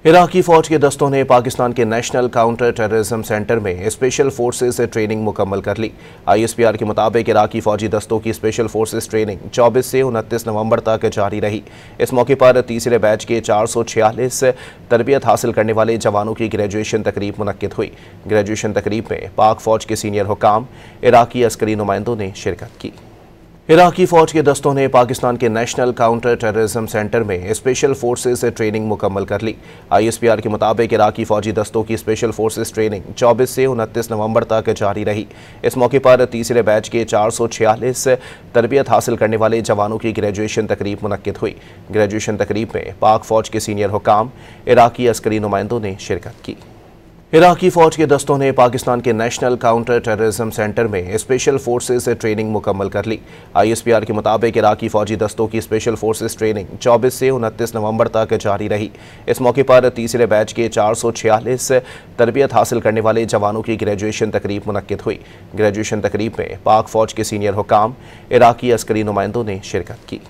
इराकी फौज के दस्तों ने पाकिस्तान के नेशनल काउंटर टेररिज्म सेंटर में स्पेशल फोर्सेस ट्रेनिंग मुकम्मल कर ली। ISPR के मुताबिक इराकी फौजी दस्तों की स्पेशल फोर्सेस ट्रेनिंग 24 से 29 नवंबर तक जारी रही। इस मौके पर तीसरे बैच के 446 तरबियत हासिल करने वाले जवानों की ग्रेजुएशन तकरीब मुनक्किद हुई। ग्रेजुएशन तकरीब में पाक फौज के सीनियर हुकाम, इराकी अस्करी नुमाइंदों ने शिरकत की। इराकी फौज के दस्तों ने पाकिस्तान के नेशनल काउंटर टेररिज्म सेंटर में स्पेशल फोर्सेस ट्रेनिंग मुकम्मल कर ली। ISPR के मुताबिक इराकी फौजी दस्तों की स्पेशल फोर्सेस ट्रेनिंग 24 से 29 नवंबर तक जारी रही। इस मौके पर तीसरे बैच के 446 तरबियत हासिल करने वाले जवानों की ग्रेजुएशन तकरीब मुनक्किद हुई। ग्रेजुएशन तकरीब में पाक फौज के सीनियर हुकाम, इराकी अस्करी नुमाइंदों ने शिरकत की। इराकी फौज के दस्तों ने पाकिस्तान के नेशनल काउंटर टेररिज्म सेंटर में स्पेशल फोर्सेस ट्रेनिंग मुकम्मल कर ली। ISPR के मुताबिक इराकी फौजी दस्तों की स्पेशल फोर्सेस ट्रेनिंग 24 से 29 नवंबर तक जारी रही। इस मौके पर तीसरे बैच के 446 तरबियत हासिल करने वाले जवानों की ग्रेजुएशन तकरीब मुनक्किद हुई। ग्रेजुएशन तकरीब में पाक फौज के सीनियर हुकाम, इराकी अस्करी नुमाइंदों ने शिरकत की।